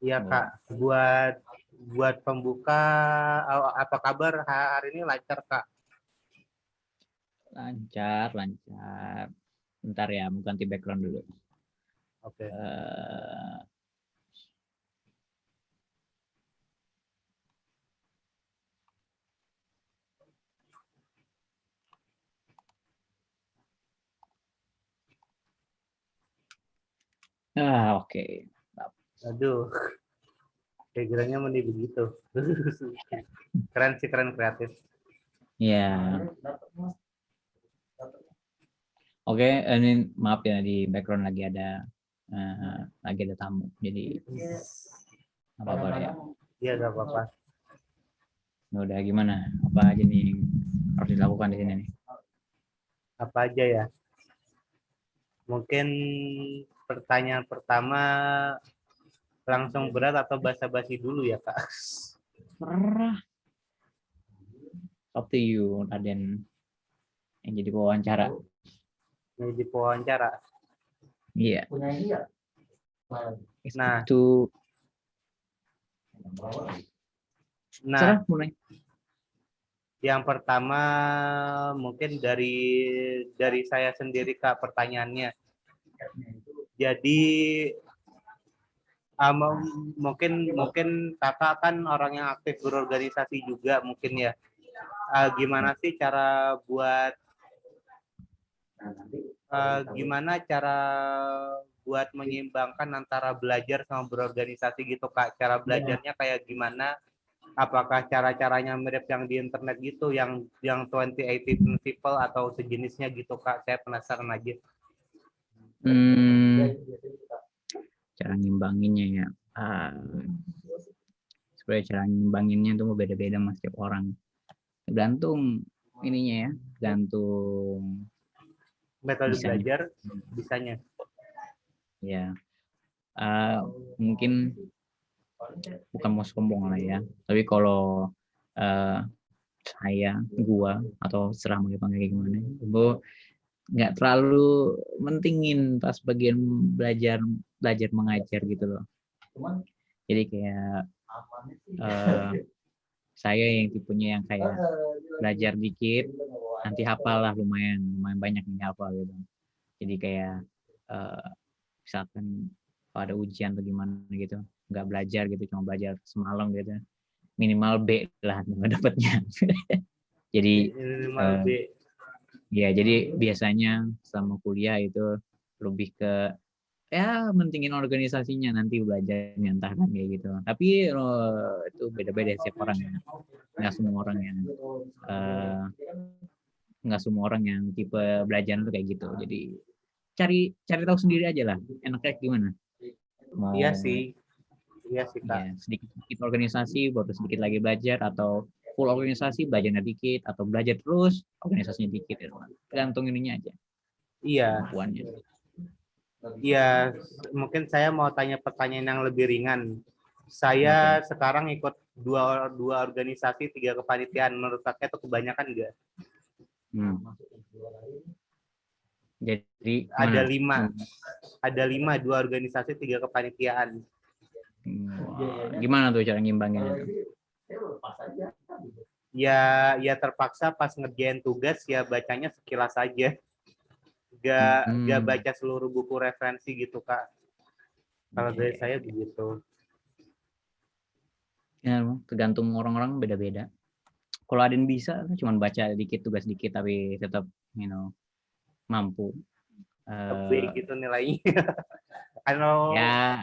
Iya Kak, Oh, buat buat pembuka, apa kabar hari ini lancar Kak? lancar, lancar. Bentar ya, mau ganti background dulu. Oke. Eh, oke. Aduh, kayak kiranya mending begitu. Keren sih, keren kreatif. Ya, oke. Ini maaf ya di background lagi ada tamu. Jadi apa apa ya. Iya gak apa-apa. Ya udah gimana? Apa aja nih yang harus dilakukan di sini nih? Apa aja ya? Mungkin pertanyaan pertama langsung berat atau basa-basi dulu ya Kak? Serah. Up to you, Raden, yang jadi wawancara. Ini di wawancara. Iya. Nah, Itu nah serah mulai. yang pertama mungkin dari saya sendiri Kak pertanyaannya. Jadi mungkin mungkin kakak kan orang yang aktif berorganisasi juga mungkin ya. Gimana sih cara buat menyeimbangkan antara belajar sama berorganisasi gitu Kak? Cara belajarnya kayak gimana? Apakah cara-caranya mirip yang di internet gitu, yang 2080 Principle atau sejenisnya gitu Kak? Saya penasaran aja. Hmm, cara ngimbanginnya ya. Ah, sebenarnya cara ngimbanginnya tuh beda-beda mas tiap orang. Tergantung ininya ya, tergantung Metode bisanya. belajar bisanya. Ya, ah, mungkin bukan mau sombong lah ya. Tapi kalau uh, gua atau serah mau dipanggil kayak gimana, gua nggak terlalu mentingin pas bagian belajar belajar mengajar gitu loh. Jadi kayak uh, saya yang tipenya yang kayak belajar dikit nanti hafal lah lumayan lumayan banyak yang hafal gitu. Jadi kayak uh, misalkan ada ujian atau gimana gitu nggak belajar gitu cuma belajar semalam gitu minimal B lah dapatnya. Jadi Minimal uh, B. ya jadi biasanya selama kuliah itu lebih ke ya mentingin organisasinya nanti belajarnya entah kan kayak gitu tapi itu beda-beda setiap orang ya nggak semua orang yang uh, nggak semua orang yang tipe belajar itu kayak gitu jadi cari cari tahu sendiri aja lah enaknya gimana Iya mau sih. Iya sih Kak. ya sedikit sedikit organisasi baru sedikit lagi belajar atau full organisasi belajarnya dikit atau belajar terus organisasinya dikit ya tergantung ininya aja Iya. kemampuannya. Iya, mungkin saya mau tanya pertanyaan yang lebih ringan. Saya Oke. sekarang ikut dua organisasi, tiga kepanitiaan. Menurut kakek itu kebanyakan nggak? Hmm. Jadi Ada mana. lima, ada lima, dua organisasi, tiga kepanitiaan. Gimana tuh cara ngimbanginnya tuh? Ya terpaksa pas ngerjain tugas ya bacanya sekilas aja. Gak Hmm. baca seluruh buku referensi gitu Kak. Kalau Ya, dari ya, saya ya. begitu. Ya, tergantung orang-orang beda-beda. Kalau ada yang bisa, cuma baca dikit tugas dikit tapi tetap, you know, mampu. B Uh, gitu nilainya. Kalau ya,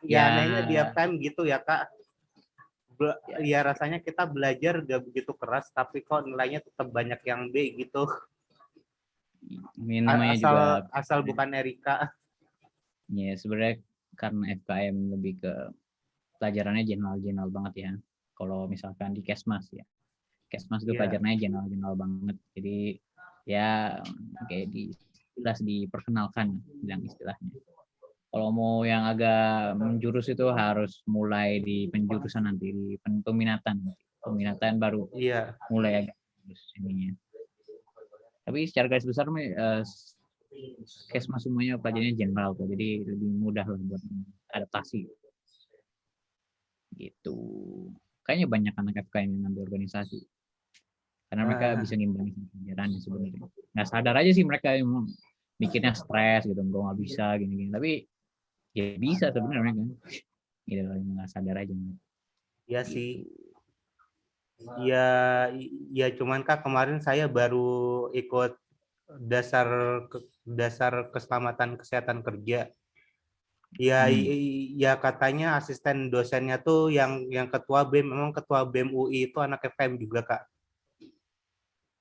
ya anehnya di ya, FKM gitu ya Kak. ya, Ya rasanya kita belajar gak begitu keras tapi kok nilainya tetap banyak yang B gitu. ini namanya Asal juga, asal bukan Erika. ya sebenarnya karena FKM lebih ke pelajarannya general-general banget ya. Kalau misalkan di Kesmas ya, Kesmas itu Iya. pelajarannya general-general banget. Jadi ya kayak diperkenalkan bilang istilahnya. Kalau mau yang agak menjurus itu harus mulai di penjurusan nanti di peminatan. Peminatan baru Iya. mulai agak ininya. Tapi secara garis besar Kesmas semuanya pelajarannya general tuh, jadi lebih mudah lah buat adaptasi. gitu. Kayaknya banyak anak FKM yang ngambil organisasi karena mereka Ah, bisa ngimbangin pelajaran sebenarnya. Nggak sadar aja sih mereka yang mikirnya stres gitu, gue nggak bisa gini-gini. Tapi ya bisa sebenarnya kan, gitu loh, nggak sadar aja ya sih. gitu. Ya, ya cuman Kak kemarin saya baru ikut dasar dasar keselamatan kesehatan kerja. Ya, Hmm. ya katanya asisten dosennya tuh yang ketua BEM, memang ketua BEM UI itu anak FKM juga Kak.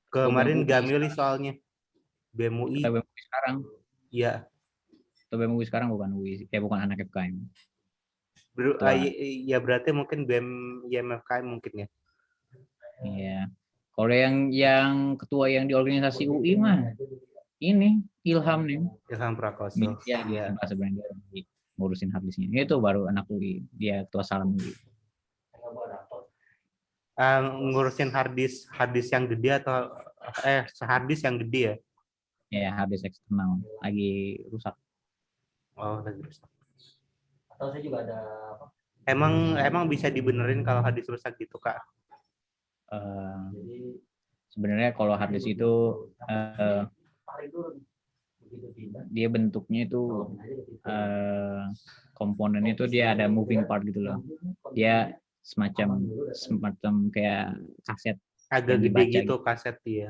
Ketua BEM Kemarin UI gak milih sekarang, soalnya BEM UI, ketua BEM UI sekarang, ya ketua BEM UI sekarang bukan UI, bukan anak FKM, ketua. ya berarti mungkin BEM YMFKM mungkin ya. Iya. Kalau yang ketua yang di organisasi UI mah ini Ilham nih. Ilham Prakoso. Ya di Ya. sebenarnya dia lagi ngurusin harddisknya. Itu baru anak UI, dia ketua salam UI. Ngurusin harddisk yang gede atau harddisk yang gede ya. Ya harddisk eksternal lagi rusak. Oh, lagi rusak. Atau saya juga ada apa? Emang bisa dibenerin kalau harddisk rusak gitu Kak. Uh, Sebenarnya kalau harddisk itu uh, dia bentuknya itu komponennya itu dia ada moving part gitu loh. Dia semacam kayak kaset Agak yang gede dibaca gitu gitu. kaset dia.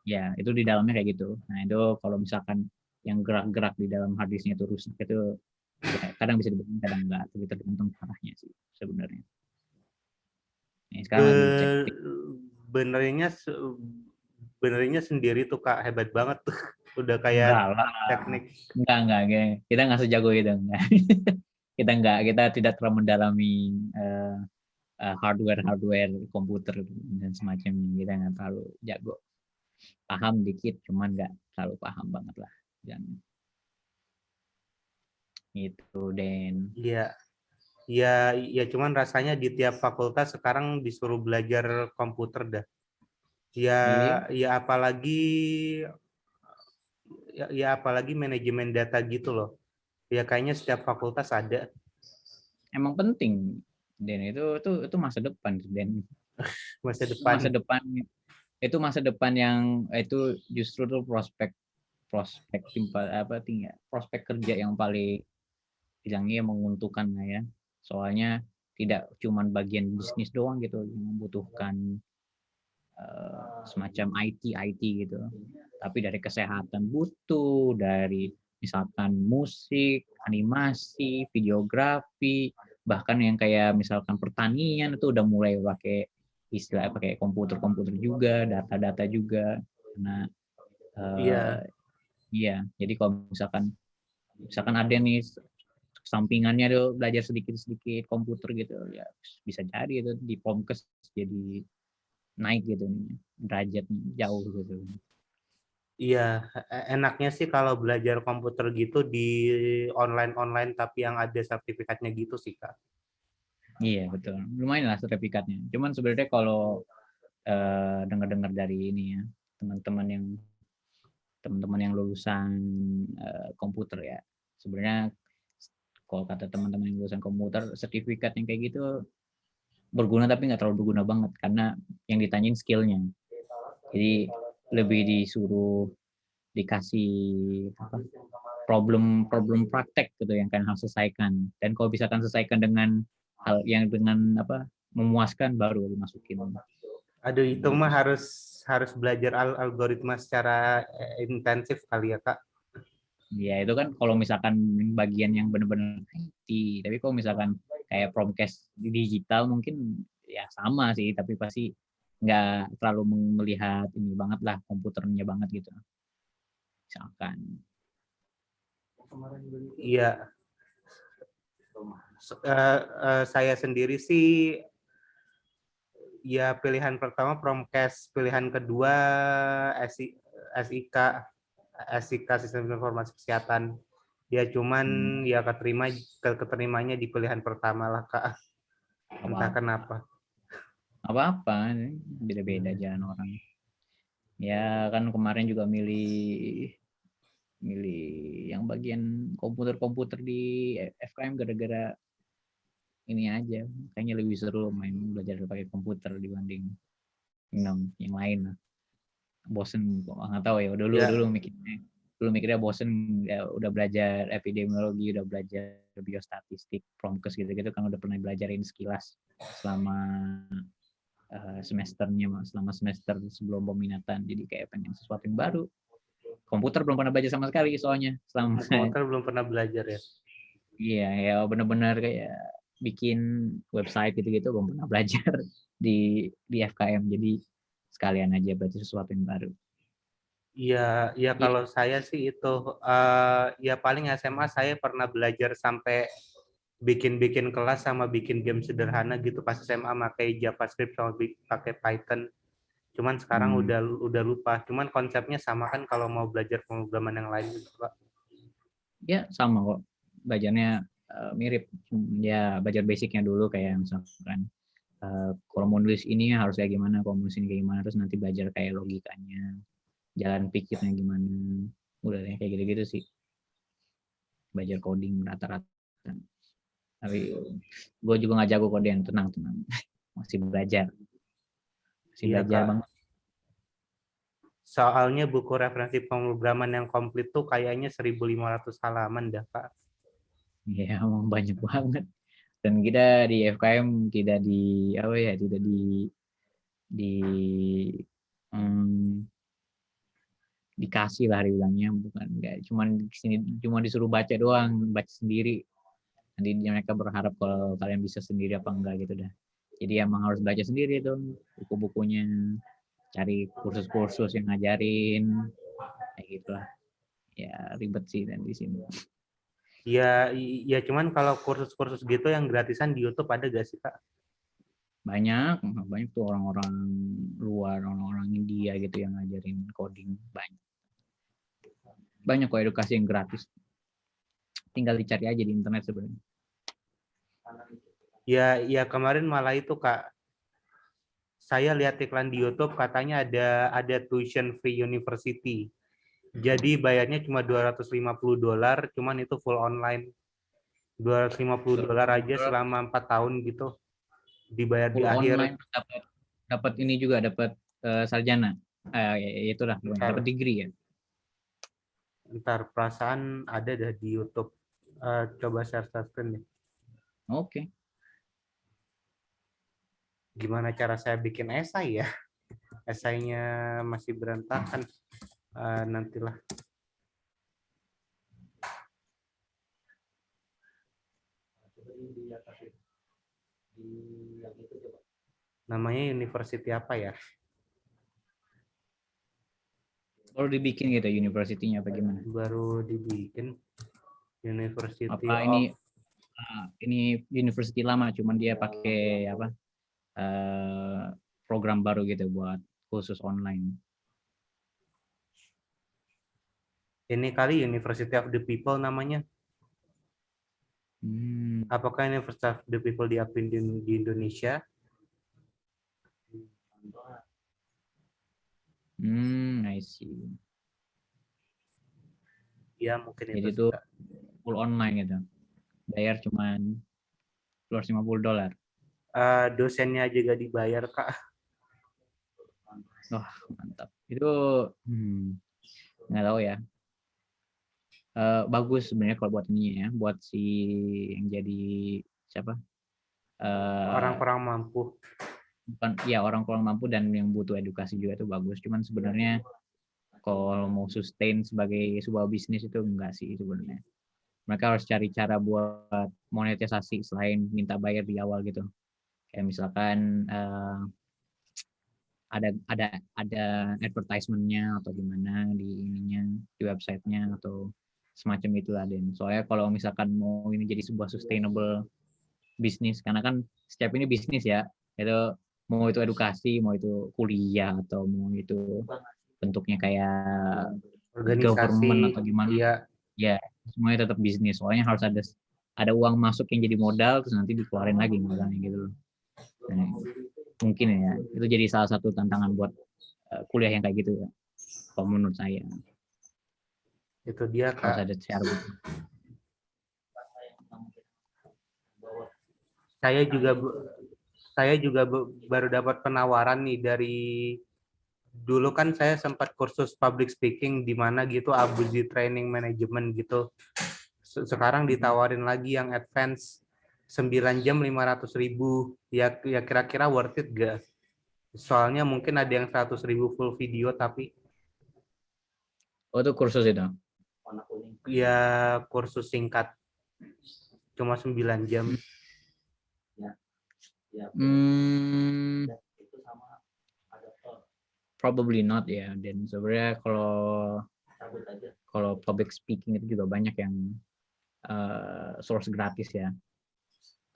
Ya, itu di dalamnya kayak gitu. Nah, itu kalau misalkan yang gerak-gerak di dalam harddisknya itu rusak itu ya, kadang bisa dibenerin, kadang enggak. Tapi tergantung parahnya sih sebenarnya. Nah, sekarang lagi dicek. Benerinnya benerinnya sendiri tuh Kak, hebat banget tuh. Udah kayak Enggak lah. teknik. Enggak. Kita nggak sejago itu. Enggak. Kita tidak terlalu mendalami hardware komputer dan semacamnya. Kita nggak terlalu jago. Paham dikit, cuman nggak terlalu paham banget lah. Dan itu Dan. Iya, ya cuman rasanya di tiap fakultas sekarang disuruh belajar komputer dah. Ya, Iya, ya apalagi ya apalagi manajemen data gitu loh. Ya kayaknya setiap fakultas ada emang penting. Dan itu masa depan Dan. masa Itu masa depan. depan masa depan yang itu justru tuh prospek prospek kerja yang paling bilangnya menguntungkan lah ya. Soalnya tidak cuma bagian bisnis doang gitu yang membutuhkan semacam IT gitu. Tapi dari kesehatan butuh, dari misalkan musik, animasi, videografi, bahkan yang kayak misalkan pertanian itu udah mulai pakai komputer juga, data-data juga. Karena Iya, iya, jadi kalau misalkan ada nih sampingannya tuh belajar sedikit-sedikit komputer gitu ya bisa jadi itu di Promkes jadi naik gitu nih derajatnya jauh gitu. iya. Enaknya sih kalau belajar komputer gitu di online-online tapi yang ada sertifikatnya gitu sih Kak. Iya betul, lumayan lah sertifikatnya. Cuman sebenarnya kalau dengar-dengar dari ini ya teman-teman yang lulusan komputer ya, sebenarnya kalau kata teman-teman yang lulusan komputer sertifikat yang kayak gitu berguna tapi nggak terlalu berguna banget karena yang ditanyain skillnya. Jadi lebih disuruh dikasih apa, problem praktek gitu yang kalian harus selesaikan. Dan kalau bisa kan selesaikan dengan hal yang dengan apa memuaskan baru dimasukin Aduh, itu mah gitu. harus belajar algoritma secara intensif kali ya Kak. Ya itu kan kalau misalkan bagian yang benar-benar IT. Tapi kalau misalkan kayak Promcast digital mungkin ya sama sih, tapi pasti nggak terlalu melihat ini banget lah komputernya banget gitu. Misalkan. Iya, saya sendiri sih ya pilihan pertama Promcast, pilihan kedua SIK, SIK Sistem Informasi Kesehatan. Ya cuman ya keterimanya di pilihan pertama lah Kak. Entah Apa-apa. kenapa. Apa-apa, beda-beda jalan orang. Ya kan kemarin juga milih milih yang bagian komputer-komputer di FKM gara-gara ini aja, kayaknya lebih seru main belajar pakai komputer dibanding yang lain lah. Bosen kok, nggak tahu ya, dulu mikirnya bosen ya, udah belajar epidemiologi, udah belajar biostatistik, promkes gitu-gitu kan udah pernah belajarin sekilas selama selama semester sebelum peminatan, jadi kayak pengen sesuatu yang baru. Komputer belum pernah belajar sama sekali soalnya selama Komputer belum pernah belajar ya. iya ya benar-benar kayak bikin website gitu-gitu belum pernah belajar di FKM, jadi sekalian aja belajar sesuatu yang baru. Iya, ya Iya. kalau saya sih itu ya paling SMA saya pernah belajar sampai bikin kelas sama bikin game sederhana gitu pas SMA pakai JavaScript sama pakai Python. Cuman sekarang udah lupa. Cuman konsepnya sama kan kalau mau belajar pemrograman yang lain gitu, Pak. Ya sama kok, belajarnya mirip ya, belajar basicnya dulu kayak misalkan kalau mau nulis ini harus kayak gimana, kalau nulis ini kayak gimana, terus nanti belajar kayak logikanya, jalan pikirnya gimana, udah deh kayak gitu-gitu sih, belajar coding rata-rata. Tapi gue juga nggak jago coding, tenang masih belajar Iya, Kak. banget. Soalnya buku referensi pemrograman yang komplit tuh kayaknya 1.500 halaman dah, Kak. Ya emang banyak banget, dan kita di FKM tidak di hmm, dikasih lah dibilangnya, bukan nggak cuma disuruh baca doang, baca sendiri, nanti mereka berharap kalau kalian bisa sendiri apa enggak gitu dah. Jadi emang harus baca sendiri tuh buku-bukunya, cari kursus-kursus yang ngajarin kayak gitulah ya, ribet sih dan di sini. Ya, ya cuman kalau kursus-kursus gitu yang gratisan di YouTube ada gak sih, Kak? banyak tuh orang-orang luar, orang-orang India gitu yang ngajarin coding, banyak kok edukasi yang gratis, tinggal dicari aja di internet sebenarnya. Ya kemarin malah itu, Kak. Saya lihat iklan di YouTube katanya ada tuition free university. Jadi bayarnya cuma $250, cuman itu full online. $250 aja selama 4 tahun gitu. Dibayar di Full akhir. online, dapat ini juga, dapat sarjana, itulah dapat Ntar, degree ya. ntar perasaan ada dah di YouTube. Coba share screen nih. Oke. Gimana cara saya bikin esai ya? Esainya masih berantakan. Nantilah. Namanya university apa ya? Baru dibikin gitu university-nya apa gimana? Baru dibikin University Apa of ini university lama, cuman dia pakai apa program baru gitu buat khusus online. ini kali University of the People namanya. Apakah University of the People diakui di Indonesia? I see. Ya mungkin Jadi itu. itu full online gitu. Bayar cuman $250. Dosennya juga dibayar, Kak. Wah, mantap. Itu nggak tahu ya. Bagus sebenarnya kalau buat ini ya, buat si yang jadi siapa? Orang kurang mampu. Bukan ya, orang kurang mampu dan yang butuh edukasi juga itu bagus. Cuman sebenarnya kalau mau sustain sebagai sebuah bisnis itu enggak sih sebenarnya. Mereka harus cari cara buat monetisasi selain minta bayar di awal gitu. Kayak misalkan ada advertisement-nya atau gimana di ininya, di website-nya atau semacam itulah Den. Soalnya kalau misalkan mau ini jadi sebuah sustainable bisnis, karena kan setiap ini bisnis ya, itu mau itu edukasi, mau itu kuliah atau mau itu bentuknya kayak Organisasi. government atau gimana, Iya. ya semuanya tetap bisnis. Soalnya harus ada uang masuk yang jadi modal, terus nanti dikeluarin lagi modalnya gitu loh. Nah, mungkin ya itu jadi salah satu tantangan buat kuliah yang kayak gitu ya, kalau menurut saya. Itu dia, Harus Kak. ada share. Saya juga baru dapat penawaran nih dari dulu kan saya sempat kursus public speaking di mana gitu Abuzi Training Management gitu. Sekarang ditawarin lagi yang advance 9 jam 500.000. Ya kira-kira worth it gak? Soalnya mungkin ada yang 100.000 full video tapi Oh, itu kursus itu. ya kursus singkat cuma 9 jam. Probably not ya. Dan sebenarnya kalau public speaking itu juga banyak yang source gratis ya.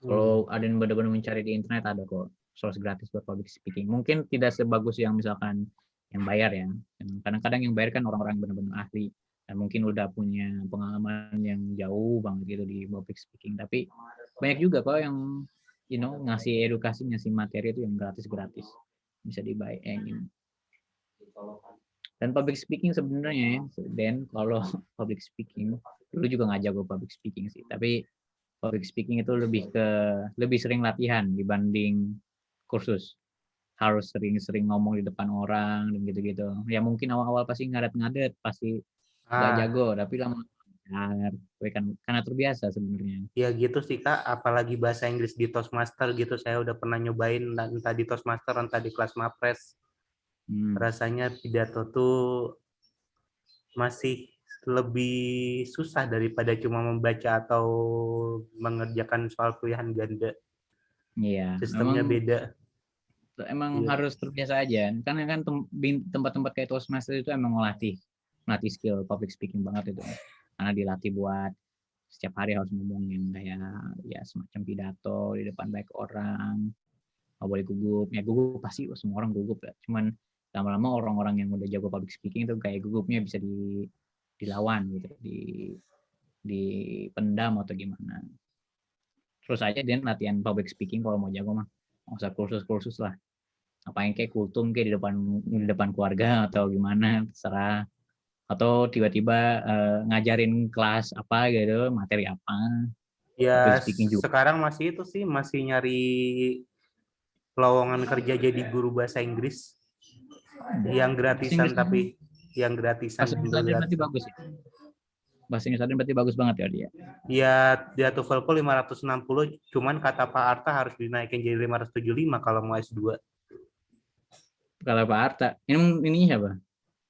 Kalau ada yang benar-benar mencari di internet ada kok source gratis buat public speaking. Mungkin tidak sebagus yang misalkan yang bayar ya. Kadang-kadang yang bayar kan orang-orang benar-benar ahli dan mungkin udah punya pengalaman yang jauh banget gitu di public speaking. Tapi banyak juga kok yang ngasih edukasi, ngasih materi itu yang gratis-gratis bisa dibayangin. Dan public speaking sebenarnya, Dan kalau public speaking dulu juga nggak jago public speaking sih, tapi public speaking itu lebih sering latihan dibanding kursus. Harus sering-sering ngomong di depan orang dan gitu-gitu. Ya mungkin awal-awal pasti ngadet-ngadet, pasti nggak jago, tapi lama karena terbiasa sebenarnya. Ya gitu sih Kak, apalagi bahasa Inggris di Toastmaster gitu, saya udah pernah nyobain entah di Toastmaster entah di kelas Mapres. Rasanya pidato tuh masih lebih susah daripada cuma membaca atau mengerjakan soal pilihan ganda. Iya, Sistemnya beda. emang harus terbiasa aja. Karena kan tempat-tempat kayak Toastmaster itu emang melatih skill public speaking banget itu. Karena dilatih buat setiap hari harus ngomong yang kayak ya semacam pidato di depan banyak orang. Nggak boleh gugup. Ya gugup pasti semua orang gugup ya. Cuman lama-lama orang-orang yang udah jago public speaking itu kayak gugupnya bisa dilawan gitu, dipendam atau gimana. Terus aja dia latihan public speaking kalau mau jago mah. Nggak usah kursus-kursus lah. Apa yang kayak kultum kayak di depan keluarga atau gimana terserah. Atau tiba-tiba ngajarin kelas apa gitu, materi apa. Ya Public speaking juga. sekarang masih itu sih, masih nyari lowongan kerja jadi guru bahasa Inggris yang gratisan, tapi yang gratisan Bahasa juga Inggris berarti gratisan. bagus ya. Bahasa Inggris berarti bagus banget ya dia. Ya dia TOEFL 560, cuman kata Pak Arta harus dinaikin jadi 575 kalau mau S2. Kalau Pak Arta, ini siapa?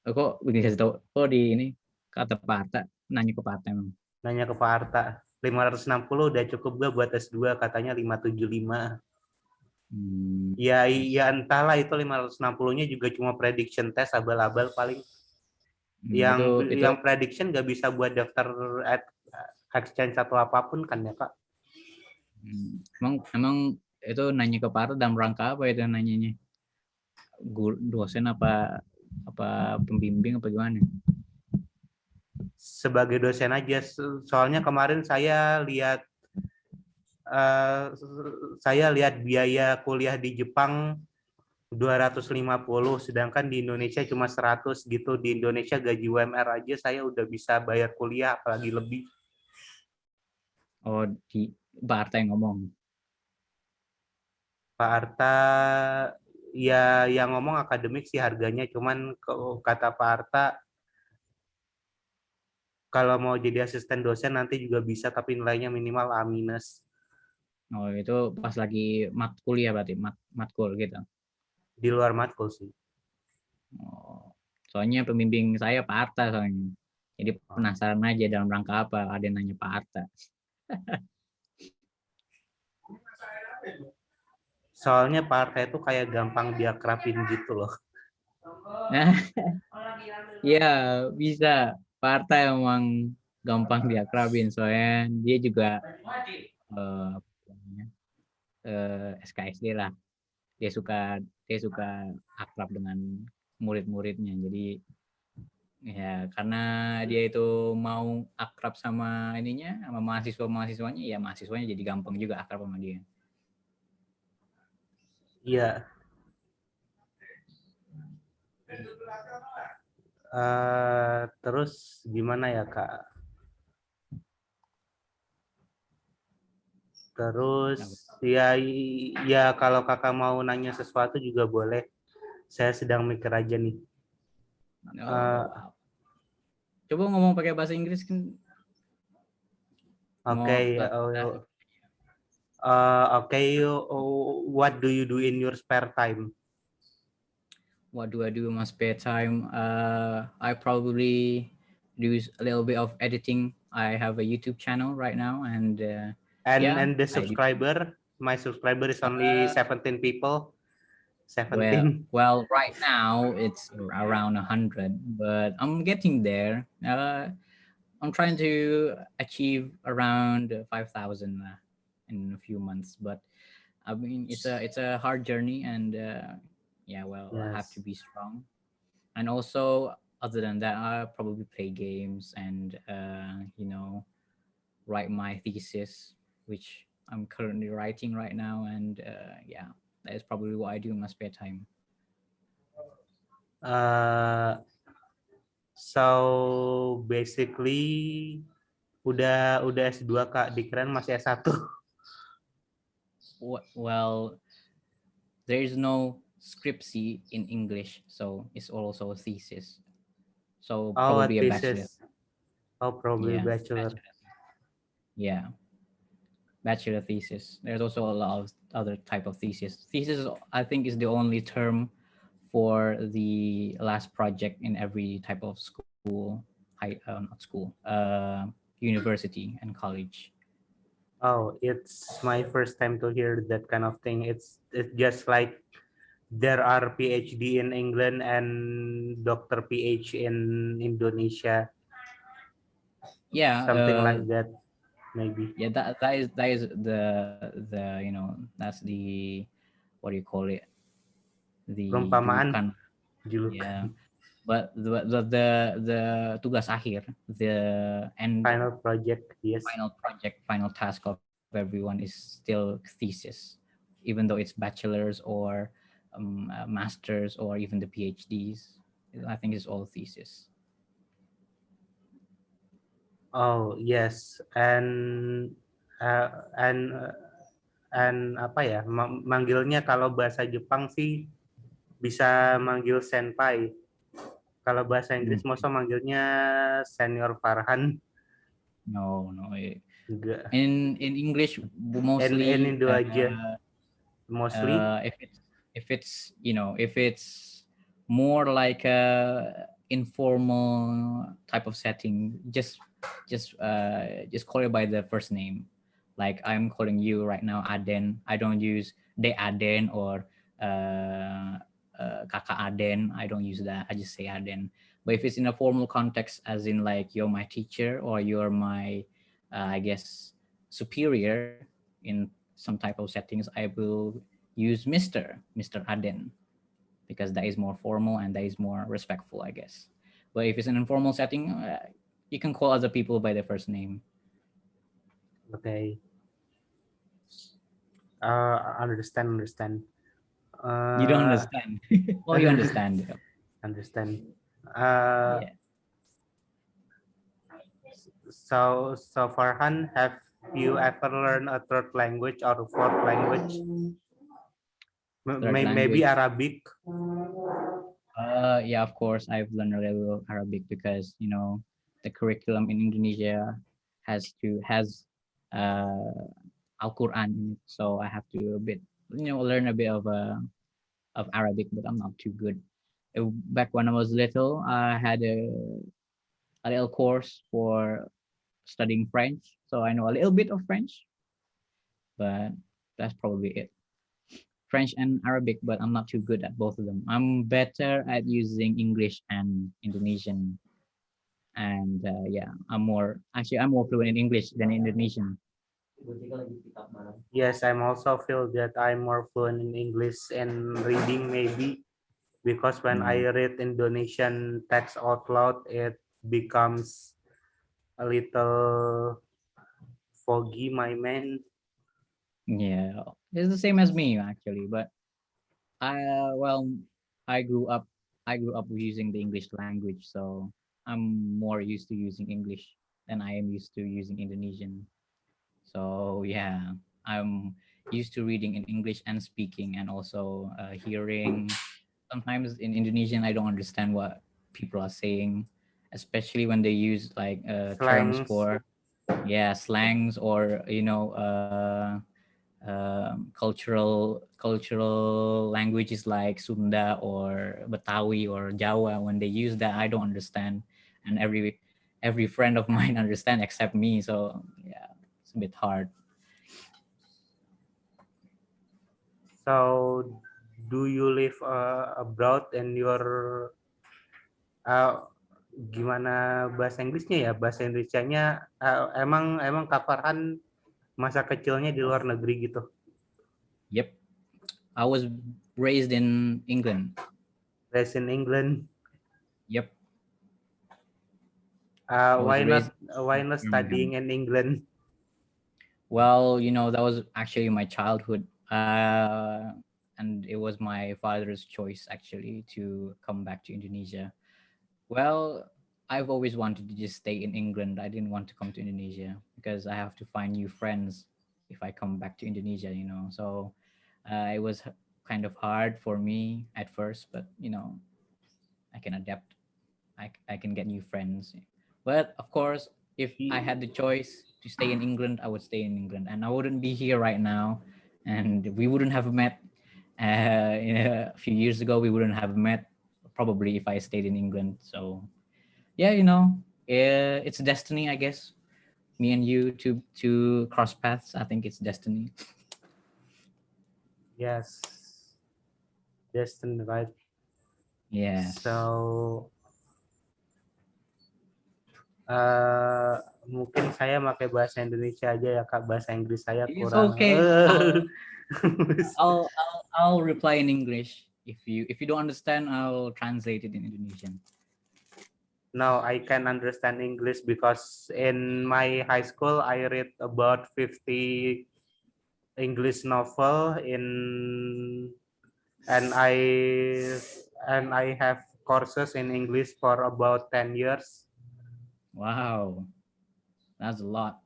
Kok bisa tahu? Oh di ini kata Pak Arta, nanya ke Pak Arta emang. Nanya ke Pak Arta, 560 udah cukup gak buat S2? Katanya 575. Ya entahlah, itu 560-nya juga cuma prediction test, abal-abal paling. Yang prediction gak bisa buat daftar exchange atau apapun kan ya Kak? Emang itu nanya ke Pak Arta dalam rangka apa itu nanyanya? Dosen apa pembimbing apa gimana? Sebagai dosen aja, soalnya kemarin saya lihat biaya kuliah di Jepang 250, sedangkan di Indonesia cuma 100 gitu. Di Indonesia gaji UMR aja saya udah bisa bayar kuliah, apalagi lebih. Oh, di Pak Arta yang ngomong. Pak Arta ya yang ngomong akademik sih harganya, cuman kata Pak Arta kalau mau jadi asisten dosen nanti juga bisa, tapi nilainya minimal A-. Oh, itu pas lagi kuliah berarti matkul gitu. Di luar matkul sih. Oh, soalnya pembimbing saya Pak Arta soalnya. Jadi penasaran aja dalam rangka apa ada yang nanya Pak Arta. Soalnya Pak Arta itu kayak gampang diakrabin gitu loh. Iya, bisa. Pak Arta emang gampang diakrabin soalnya dia juga SKSD lah. Dia suka akrab dengan murid-muridnya. Jadi ya karena dia itu mau akrab sama mahasiswanya, ya mahasiswanya jadi gampang juga akrab sama dia. Iya. Terus gimana ya Kak? Terus Ya kalau kakak mau nanya sesuatu juga boleh. Saya sedang mikir aja nih. Oh, coba ngomong pakai bahasa Inggris kan Oke, mau uh, okay. What do you do in your spare time? what do I do in my spare time? I probably do a little bit of editing. I have a YouTube channel right now, and yeah, And the I do. subscriber, my subscriber is only Uh, 17 people. well, 17. well, right now it's around 100, but I'm getting there. I'm trying to achieve around 5,000 in a few months, but I mean it's a hard journey, and yeah, well, I have to Yes. be strong. And also, other than that, I probably play games and write my thesis, which I'm currently writing right now. And yeah, that is probably what I do in my spare time. Uh, so basically udah S2 Kak, dikirain masih S1. Well, there is no scriptsy in English, so it's also a thesis. So Oh, a probably a bachelor. thesis. Oh, probably Yeah, bachelor. bachelor. Yeah, bachelor thesis. There's also a lot of other type of thesis. Thesis, I think, is the only term for the last project in every type of school, not school, university and college. Oh, it's my first time to hear that kind of thing. It's just like there are PhD in England and Doctor PH in Indonesia, Yeah, something like that, maybe. yeah. That is the that's the, what do you call it? The Perumpamaan, julukan. julukan. Yeah, but the tugas akhir, the end Final project, yes. final project, final task of everyone is still thesis, even though it's bachelor's or masters or even the PhDs. I think it's all thesis. Oh, yes. Uh, and and apa ya? Manggilnya kalau bahasa Jepang sih bisa manggil senpai. Kalau bahasa Mm. Inggris masa manggilnya senior Farhan No, no. juga. In English, In mostly Indo aja mostly. if it's more like a informal type of setting, just call it by the first name. Like I'm calling you right now Aden. I don't use de Aden or uh, kakak Aden. I don't use that. I just say Aden. But if it's in a formal context, as in like you're my teacher or you're my I guess superior in some type of settings, I will use Mr. Aden, because that is more formal and that is more respectful, I guess. But if it's an informal setting, you can call other people by their first name. Okay. Understand. You don't Uh, understand. Oh, you understand. understand. Uh, Yeah. so Farhan, have you ever learned a third language or fourth language? Third Maybe language. Arabic. Yeah, of course, I've learned a little Arabic because the curriculum in Indonesia has Al Quran in it, so I have to a bit learn a bit of Arabic, but I'm not too good. Back when I was little, I had a little course for studying French, so I know a little bit of French, but that's probably it. French and Arabic, but I'm not too good at both of them. I'm better at using English and Indonesian, and yeah, I'm more fluent in English than Indonesian. Yes, I'm also feel that I'm more fluent in English and reading maybe because when I Mm, read Indonesian text out loud, it becomes a little foggy, my man. yeah, it's the same as me actually, but well, I grew up I grew up using the English language, so I'm more used to using English than I am used to using Indonesian. So yeah, I'm used to reading in English and speaking, and also hearing. Sometimes in Indonesian, I don't understand what people are saying, especially when they use like terms Slangs. for, yeah, slangs, or cultural languages like Sunda or Betawi or Jawa. When they use that, I don't understand, and every friend of mine understand except me. So yeah, it's a bit hard. So, do you live abroad and your uh, gimana bahasa Inggrisnya ya? Bahasa Indonesianya emang emang Kak Farhan masa kecilnya di luar negeri gitu. Yep, I was raised in England. Raised in England. Yep, I was raised Why in not studying Birmingham. in England? Well, that was actually my childhood, and it was my father's choice actually to come back to Indonesia. Well, I've always wanted to just stay in England. I didn't want to come to Indonesia because I have to find new friends if I come back to Indonesia. So it was kind of hard for me at first, but I can adapt. I can get new friends. But of course, if I had the choice to stay in England, I would stay in England, and I wouldn't be here right now, and we wouldn't have met. A few years ago, we wouldn't have met probably if I stayed in England. So yeah, it's destiny, I guess. Me and you to cross paths. I think it's destiny. Yes, destiny, right? Yes. So, mungkin saya pakai bahasa Indonesia aja ya Kak, bahasa Inggris saya It's kurang. okay. I'll reply in English. If you don't understand, I'll translate it in Indonesian. No, I can understand English because in my high school I read about 50 English novel and I have courses in English for about 10 years. Wow, that's a lot.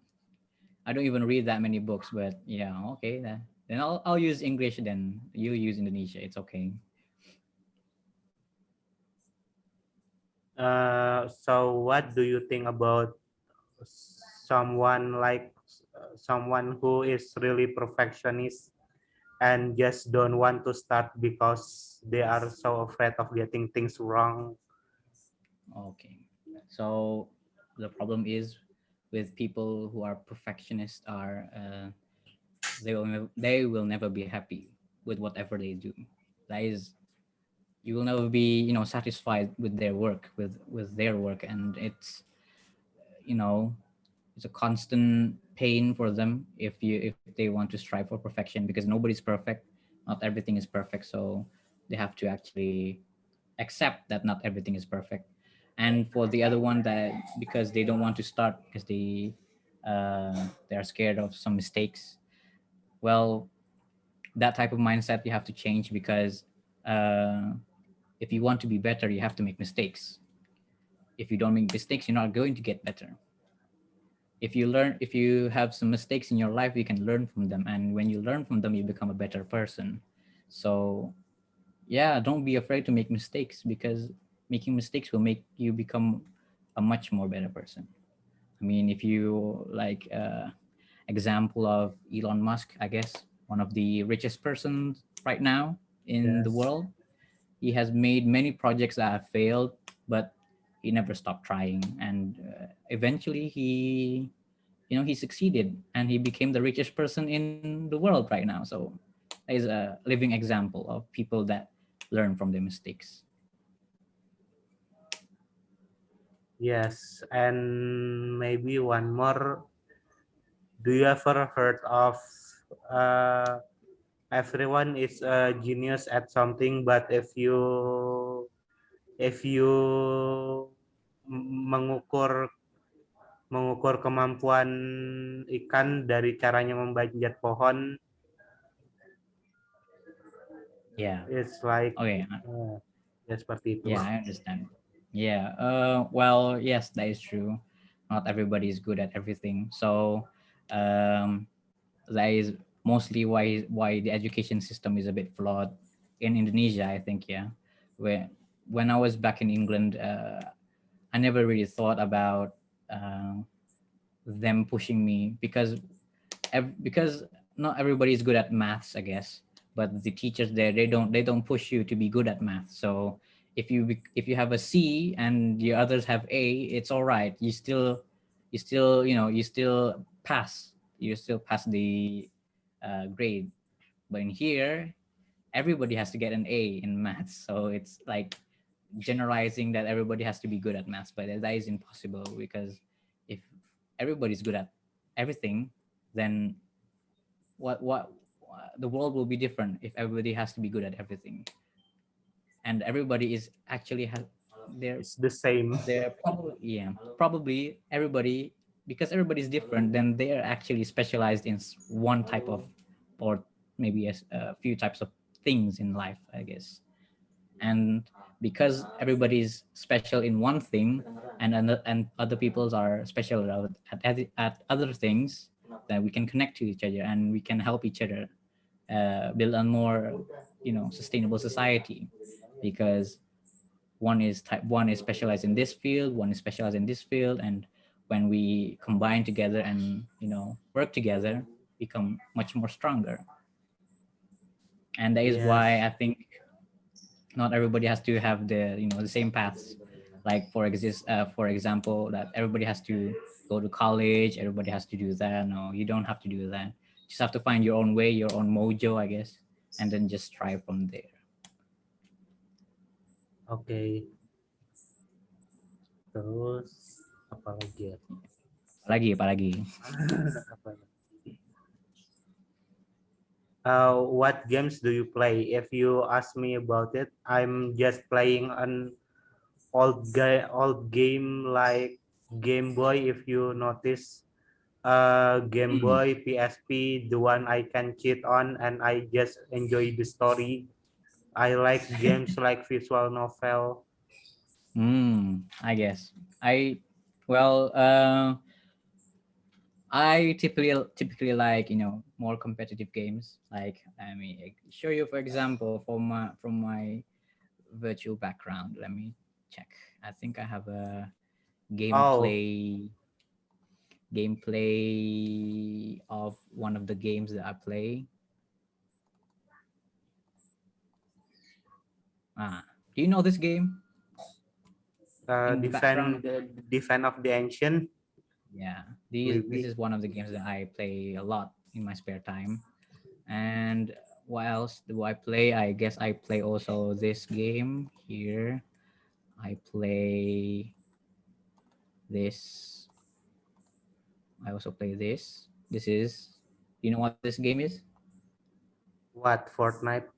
I don't even read that many books, but yeah, okay. Then I'll use English. Then you use Indonesia. It's okay. So what do you think about someone like someone who is really perfectionist and just don't want to start because they are so afraid of getting things wrong? Okay. So the problem is with people who are perfectionists are they will never be happy with whatever they do. That is, you will never be satisfied with their work, and you know it's a constant pain for them if they want to strive for perfection, because nobody's perfect, not everything is perfect. So they have to actually accept that not everything is perfect. And for the other one, that because they don't want to start because they are scared of some mistakes. Well, that type of mindset you have to change, because uh, if you want to be better, you have to make mistakes. If you don't make mistakes, you're not going to get better. If you have some mistakes in your life, you can learn from them, and when you learn from them, you become a better person. So yeah, don't be afraid to make mistakes, because making mistakes will make you become a much more better person. I mean, if you like example of Elon Musk, I guess one of the richest persons right now in the Yes. world. He has made many projects that have failed, but he never stopped trying, and eventually he succeeded, and he became the richest person in the world right now. So that is a living example of people that learn from their mistakes. Yes, and maybe one more. Do you ever heard of uh, everyone is a genius at something, but if you mengukur mengukur kemampuan ikan dari caranya memanjat pohon, Yeah. it's like Okay. ya seperti itu. Yeah, I understand. Yeah. Well, yes, that is true. Not everybody is good at everything. So, that is mostly why the education system is a bit flawed in Indonesia, I think. Yeah, where when I was back in England, I never really thought about uh, them pushing me because not everybody is good at maths, I guess. But the teachers there, they don't push you to be good at math. So if you have a C and the others have A, it's all right. You still you still pass. You still pass the grade. But in here, everybody has to get an A in maths. So it's like generalizing that everybody has to be good at maths, but that is impossible because if everybody's good at everything, then what the world will be different if everybody has to be good at everything, and everybody is actually they're It's the same. they're probably, yeah, probably everybody, because everybody's different, then they are actually specialized in one type of, or maybe a few types of things in life, I guess. And because everybody's special in one thing, and other people's are special at other things, then we can connect to each other and we can help each other build a more sustainable society, because one is specialized in this field, one is specialized in this field, and when we combine together and work together, become much more stronger. And that is why Yes. I think not everybody has to have the same paths. Like for example, that everybody has to go to college, everybody has to do that. No, you don't have to do that. You just have to find your own way, your own mojo, I guess, and then just strive from there. Oke. Terus apa lagi ya? Apalagi. Apa ya? What games do you play? If you ask me about it, I'm just playing an old game like Game Boy. If you notice, Game Hmm. Boy, PSP, the one I can cheat on, and I just enjoy the story. I like games like visual novel. I guess I well I typically like more competitive games. Like, I mean, I show you, for example, from my virtual background. Let me check. I think I have a Oh, gameplay of one of the games that I play. Do you know this game in the background? Defend of the Ancient, Yeah, this maybe. is one of the games that I play a lot in my spare time. And what else do I play? I guess I play also this game here. I play this. I also play this. This is, you know what this game is? What, Fortnite?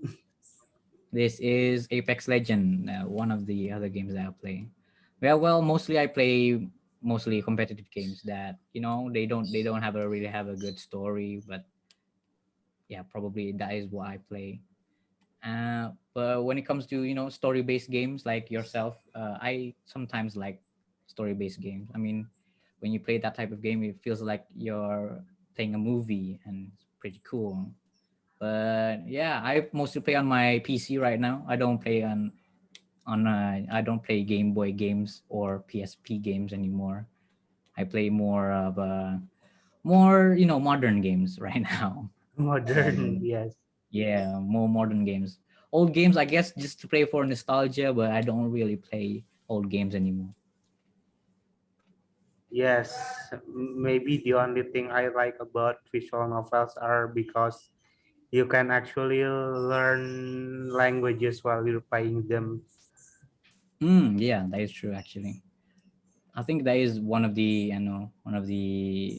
This is Apex Legend, one of the other games that I play. Well, mostly I play mostly competitive games that they don't really have a good story, but yeah, probably that is what I play. But when it comes to story-based games like yourself, I sometimes like story-based games. I mean, when you play that type of game, it feels like you're playing a movie, and it's pretty cool. But yeah, I mostly play on my PC right now. I don't play Game Boy games or PSP games anymore. I play more of more modern games right now. Modern, And yes. yeah, more modern games. Old games, I guess, just to play for nostalgia, but I don't really play old games anymore. Yes, maybe the only thing I like about visual novels are because you can actually learn languages while you're playing them. Yeah, that is true actually. I think that is one of the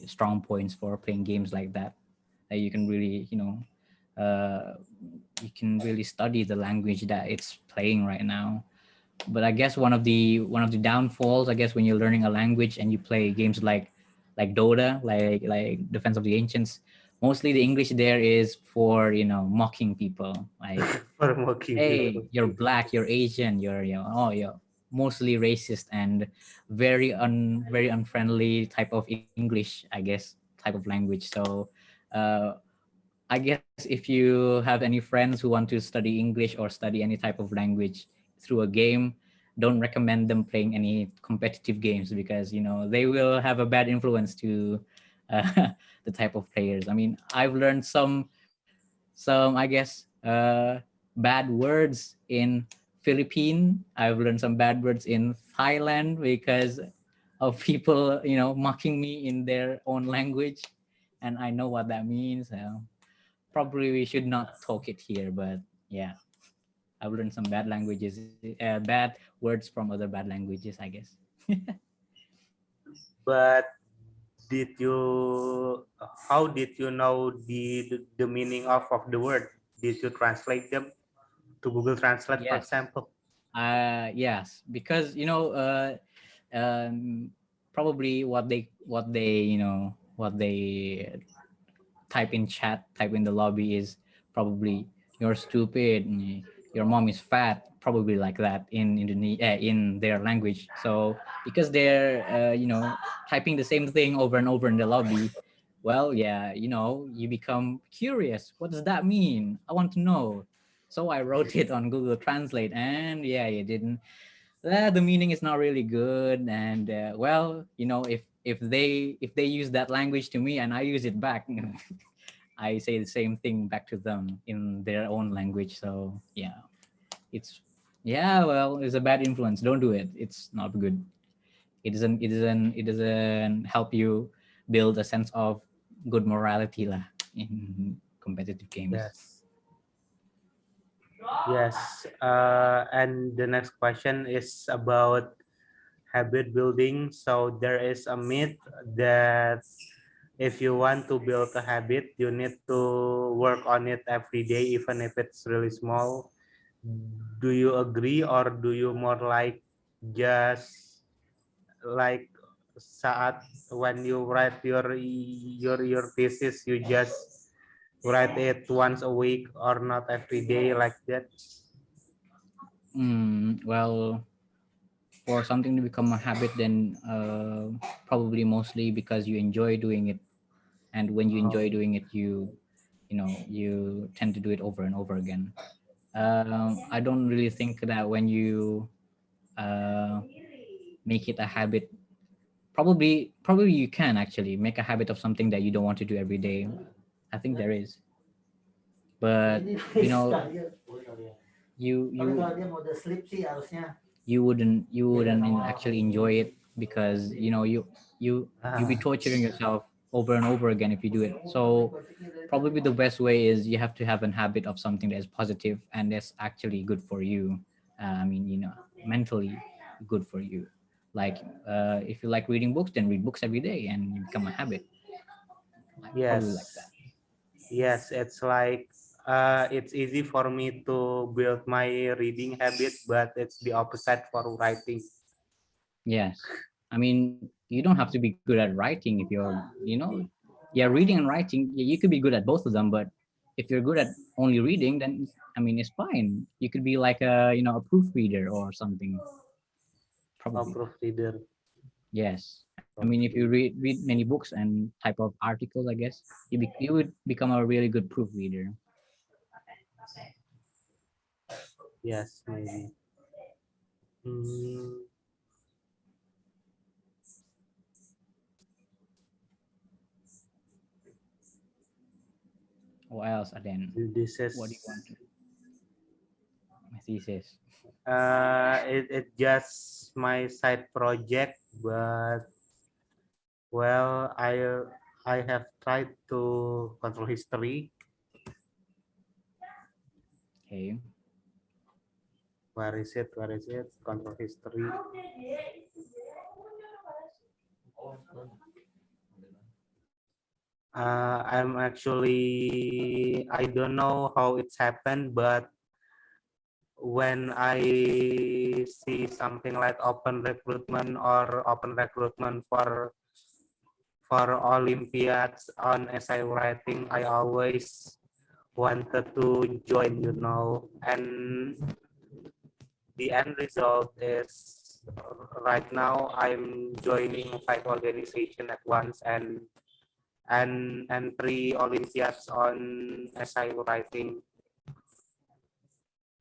strong points for playing games like that. That you can really uh, you can really study the language that it's playing right now. But I guess one of the downfalls, I guess, when you're learning a language and you play games like Dota, like Defense of the Ancients, mostly the English there is for mocking people, like, For mocking hey, people. you're black, you're Asian, you're mostly racist and very unfriendly type of English, I guess, type of language. So uh I guess if you have any friends who want to study English or study any type of language through a game, don't recommend them playing any competitive games because they will have a bad influence to the type of players. I mean, I've learned some I guess bad words in Philippine. I've learned some bad words in Thailand because of people mocking me in their own language, and I know what that means. So probably we should not talk it here, but yeah, I've learned some bad languages, bad words from other bad languages, I guess. But did you how did you know the meaning of the word? Did you translate them to Google Translate, for Yes. example? Yes, because probably what they type in chat, type in the lobby is probably "you're stupid," "your mom is fat," probably like that in Indonesia, in their language. So because they're typing the same thing over and over in the lobby, well, yeah, you become curious. What does that mean? I want to know. So I wrote it on Google Translate, and yeah, it didn't. The meaning is not really good, and well, if they use that language to me and I use it back, I say the same thing back to them in their own language. So yeah, it's well, it's a bad influence. Don't do it. It's not good. It doesn't help you build a sense of good morality lah in competitive games. Yes. Yes. And the next question is about habit building. So there is a myth that if you want to build a habit, you need to work on it every day, even if it's really small. Do you agree, or do you more like just like saat when you write your thesis, you just write it once a week or not every day like that? Well, for something to become a habit, then probably mostly because you enjoy doing it, and when you enjoy Oh, doing it, you tend to do it over and over again. I don't really think that when you uh, make it a habit, probably you can actually make a habit of something that you don't want to do every day. I think there is, but you you wouldn't actually enjoy it because you'll be ah, torturing yourself over and over again if you do it. So probably the best way is you have to have a habit of something that is positive and that's actually good for you. I mean, mentally good for you. Like if you like reading books, then read books every day and you become a habit. Like probably like that. yes. Yes, it's like it's easy for me to build my reading habit, but it's the opposite for writing. Yes. I mean, you don't have to be good at writing if yeah, reading and writing, you could be good at both of them, but if you're good at only reading, then I mean, it's fine. You could be like a proofreader or something, A probably. proofreader. Yes. I mean, if you Proofreader. read many books and type of articles, I guess you would become a really good proofreader. Yes, maybe. Hmm, What else, then? this What do you is want to my thesis? it just my side project, but well, I have tried to control history. Okay. Where is it? Where is it? Control history. I'm actually, I don't know how it's happened, but when I see something like open recruitment or open recruitment for Olympiads on essay writing, I always wanted to join. And the end result is right now I'm joining 5 organizations at once, and and 3 Olympiads on essay writing.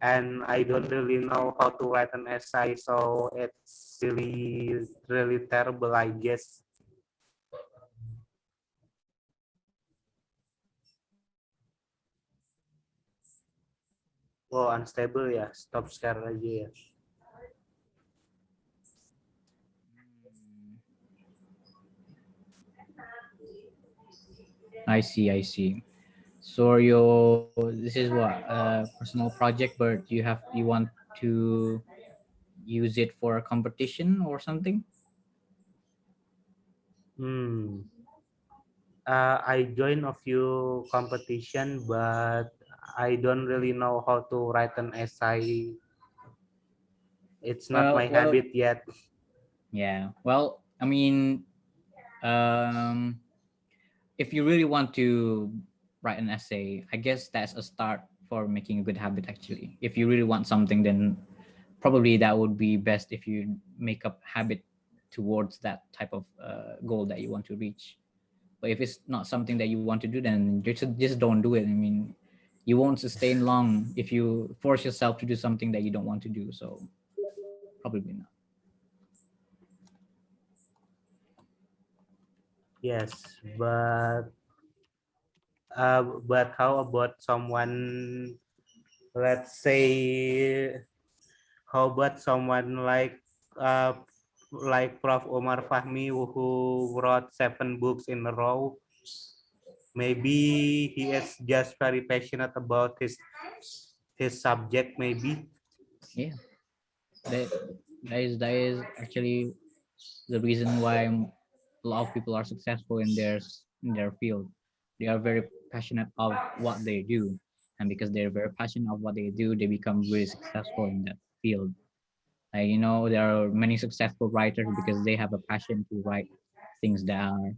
And I don't really know how to write an essay, so it's really terrible, I guess. Oh, unstable ya, stop share aja ya. I see. So this is what personal project, but you want to use it for a competition or something? I joined a few competition, but I don't really know how to write an essay. It's not my Well, habit yet. yeah. Well, I mean, um, if you really want to write an essay, I guess that's a start for making a good habit. Actually, if you really want something, then probably that would be best if you make up habit towards that type of goal that you want to reach. But if it's not something that you want to do, then just don't do it. I mean, you won't sustain long if you force yourself to do something that you don't want to do. So probably not. Yes, but how about someone, let's say, how about someone like Prof. Omar Fahmi who wrote 7 books in a row? Maybe he is just very passionate about his subject, maybe. Yeah, that that is actually the reason why a lot of people are successful in their field. They are very passionate of what they do, and because they're very passionate of what they do, they become really successful in that field. There are many successful writers because they have a passion to write things that are,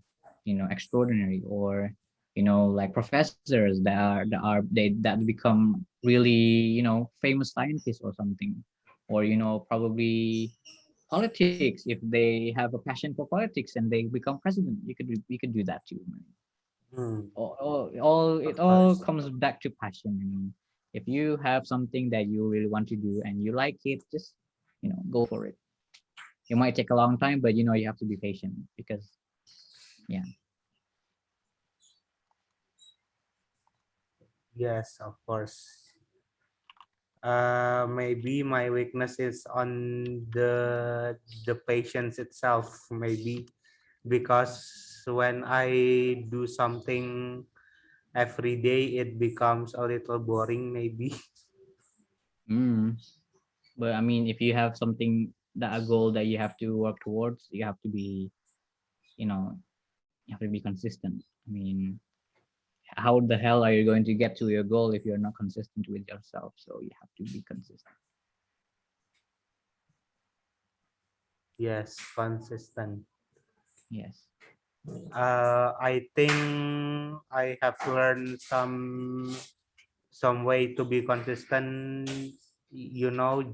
extraordinary, or like professors that become really, famous scientists or something, or probably politics. If they have a passion for politics and they become president, you could do that too, man. Hmm, It of all course. comes back to passion. I mean, if you have something that you really want to do and you like it, just go for it. It might take a long time, but you have to be patient because yeah. Yes, of course. Maybe my weakness is on the patience itself, maybe because when I do something every day, it becomes a little boring, maybe. Mm. But I mean, if you have something, that a goal that you have to work towards, you have to be, you know, you have to be consistent. I mean, how the hell are you going to get to your goal if you're not consistent with yourself? So you have to be consistent. Yes, consistent. Yes. I think I have learned some way to be consistent,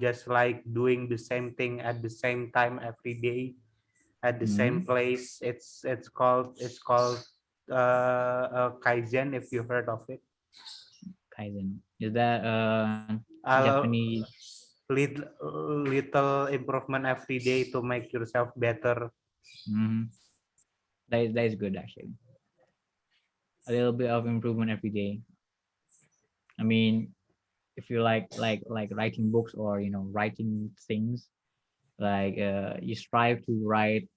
just like doing the same thing at the same time every day at the same Mm. place. It's called kaizen, if you heard of it. Kaizen. Is that uh, Japanese? little improvement every day to make yourself better. Mm. That is good actually. A little bit of improvement every day. I mean, if you like writing books, or writing things, like you strive to write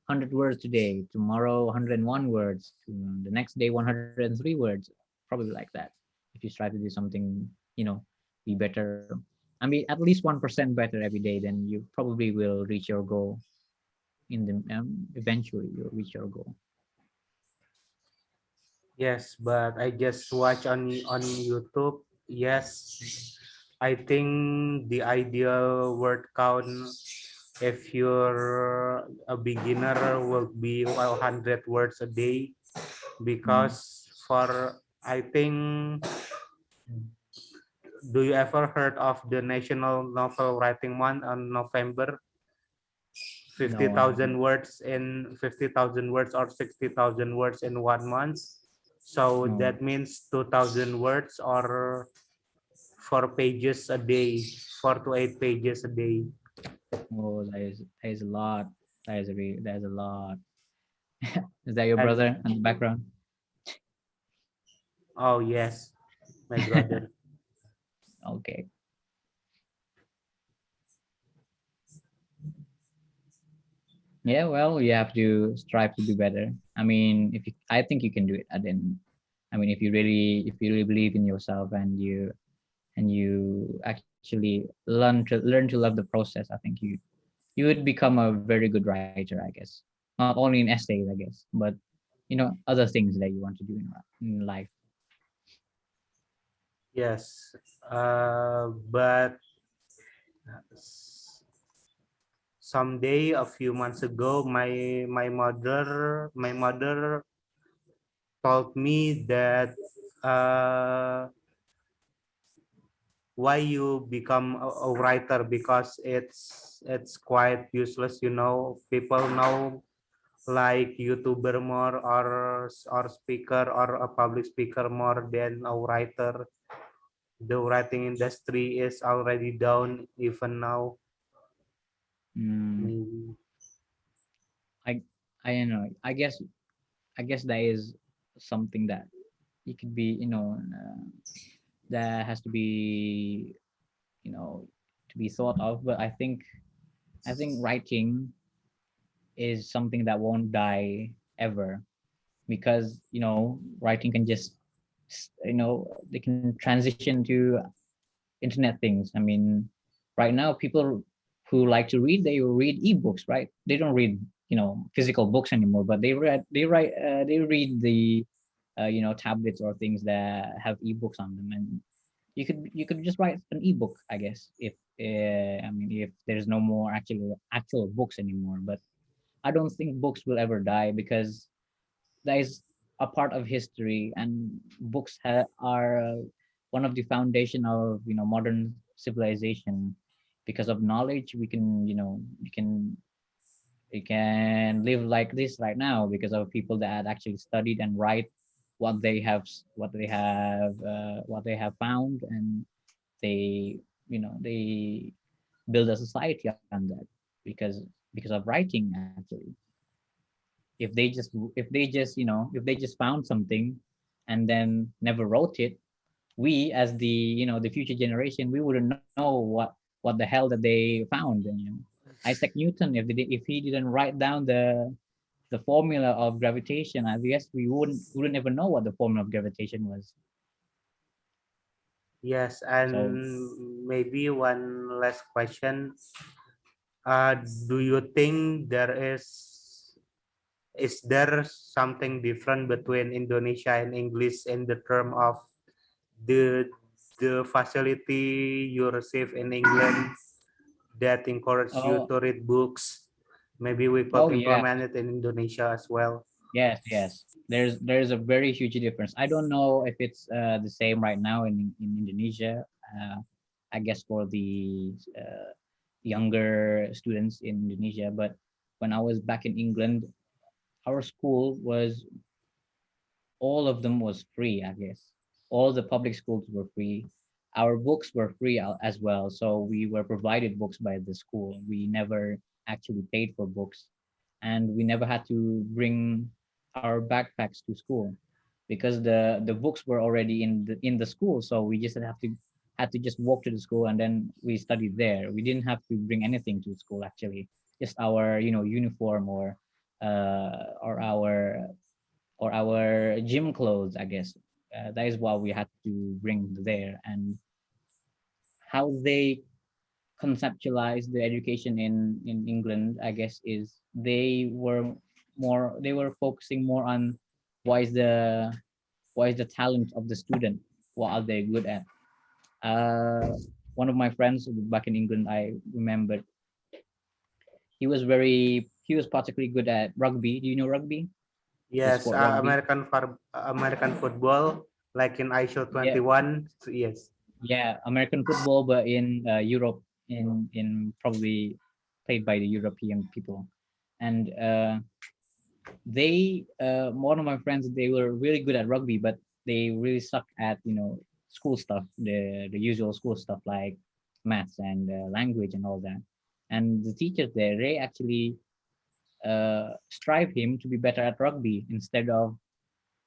100 words today, tomorrow 101 words, the next day 103 words, probably like that. If you strive to do something, be better. I mean, at least 1% better every day, then you probably will reach your goal. Eventually you'll reach your goal. Yes, but I just watch on YouTube. Yes, I think the ideal word count, if you're a beginner, will be 100 words a day, Mm. because for I think, do you ever heard of the National Novel Writing Month on November? No, I haven't. 50,000 words in 50,000 words or 60,000 words in 1 month. So No. that means 2,000 words or 4 pages a day, 4 to 8 pages a day. Oh, that is a lot. That is a lot. Is that your And brother in the background? oh yes, my brother. Okay. Yeah, well, you have to strive to do better. I mean, I think you can do it. And then, I mean, if you really believe in yourself and you actually learn to love the process, I think you would become a very good writer, I guess. Not only in essays, I guess, but other things that you want to do in life. Yes, but someday a few months ago, my mother told me that why you become a writer, because it's quite useless, people know like YouTuber more, or speaker or a public speaker more than a writer. The writing industry is already down even now. Mm, Maybe. I I don't know. I guess that is something that it could be, that has to be, you know, to be thought of. But I think writing is something that won't die ever because writing can just they can transition to internet things. I mean, right now people who like to read, they will read ebooks, right? They don't read physical books anymore, but they read the tablets or things that have ebooks on them. And you could just write an ebook, I guess, if I mean, if there's no more actual books anymore. But I don't think books will ever die because that is a part of history, and books are one of the foundation of modern civilization. Because of knowledge, we can live like this right now because of people that actually studied and write what they have found, and they they build a society on that because of writing actually. If they just found something and then never wrote it, we as the future generation, we wouldn't know what the hell that they found. And Isaac Newton, if he didn't write down the formula of gravitation, I guess we wouldn't ever know what the formula of gravitation was. Yes, So and maybe one last question. Do you think is there something different between Indonesia and English in the term of the the facility you receive in England that encourage you oh to read books? Maybe we could oh yeah. implement it in Indonesia as well. Yes. There's a very huge difference. I don't know if it's the same right now in Indonesia. I guess for the younger students in Indonesia, but when I was back in England, our school was all of them was free. I guess all the public schools were free. Our books were free as well, so we were provided books by the school. We never actually paid for books, and we never had to bring our backpacks to school because the books were already in the school. So we just had to just walk to the school, and then we studied there. We didn't have to bring anything to school actually, just our uniform or our gym clothes, I guess. That is what we had to bring there. And how they conceptualize the education in England, I guess, is they were focusing more on what is the what is the talent of the student, what are they good at. uh One of my friends back in England, I remembered, he was particularly good at rugby. Do you know rugby? The Yes, sport rugby. American football, like in ISO Yeah, 21. Yes. yeah, American football, but in Europe, in probably played by the European people, and one of my friends, they were really good at rugby, but they really suck at school stuff, the usual school stuff like maths and language and all that. And the teachers there, they actually strive him to be better at rugby instead of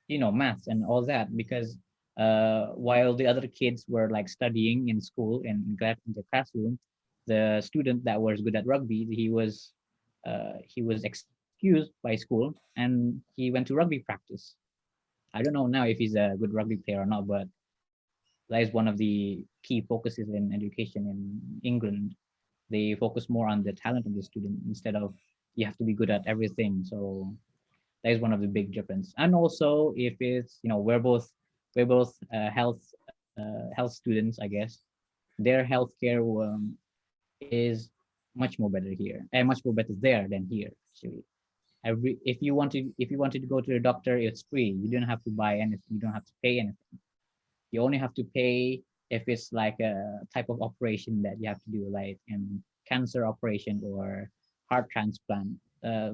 maths and all that, because while the other kids were like studying in school and in the classroom, the student that was good at rugby, he was excused by school and he went to rugby practice. I don't know now if he's a good rugby player or not, but that is one of the key focuses in education in England. They focus more on the talent of the student instead of you have to be good at everything. So that is one of the big difference. And also, if it's we're both health students, I guess their healthcare is much more better here and much more better there than here actually. If you wanted to go to the doctor, it's free. You don't have to buy anything. You don't have to pay anything. You only have to pay if it's like a type of operation that you have to do, like cancer operation or heart transplant,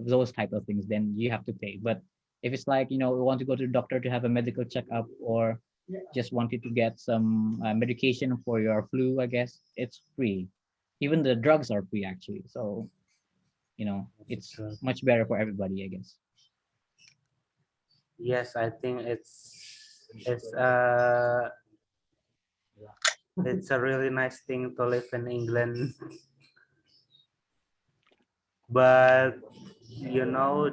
those type of things, then you have to pay. But if it's like, we want to go to the doctor to have a medical checkup or just wanted to get some medication for your flu, I guess it's free. Even the drugs are free actually. So, it's much better for everybody, I guess. Yes, I think it's a really nice thing to live in England. But the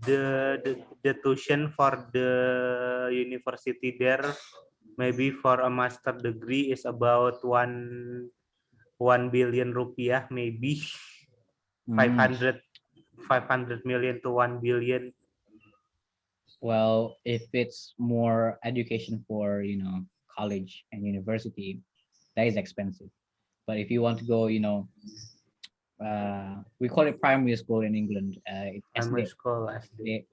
the tuition for the university there, maybe for a master degree, is about 1 billion rupiah, maybe 500 million to 1 billion. Well, if it's more education for, college and university, that is expensive. But if you want to go, we call it primary school in England. Primary SD, school, SD.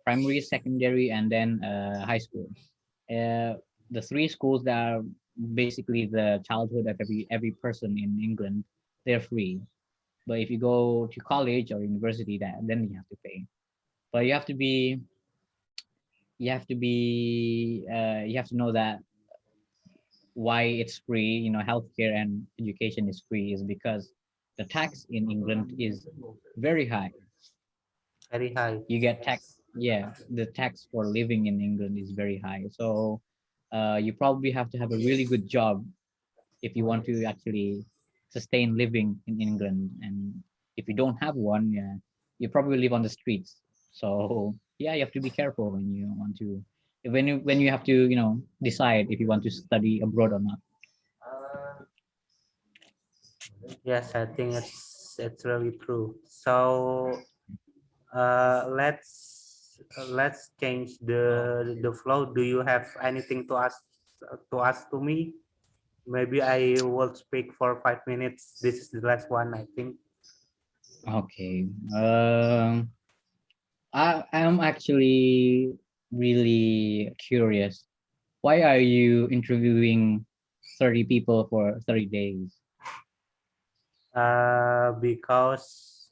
primary, secondary, and then high school. The three schools that are basically the childhood of every person in England, they're free. But if you go to college or university, then you have to pay. But you have to know that why it's free. Healthcare and education is free is because the tax in England is very high. Very high. You get tax. Yeah, the tax for living in England is very high. So you probably have to have a really good job if you want to actually sustain living in England. And if you don't have one, yeah, you probably live on the streets. So yeah, you have to be careful when you want to, when you have to, decide if you want to study abroad or not. Yes, I think it's really true. So let's change the flow. Do you have anything to ask to me? Maybe I will speak for 5 minutes. This is the last one, I think. Okay. I'm actually really curious. Why are you interviewing 30 people for 30 days? Because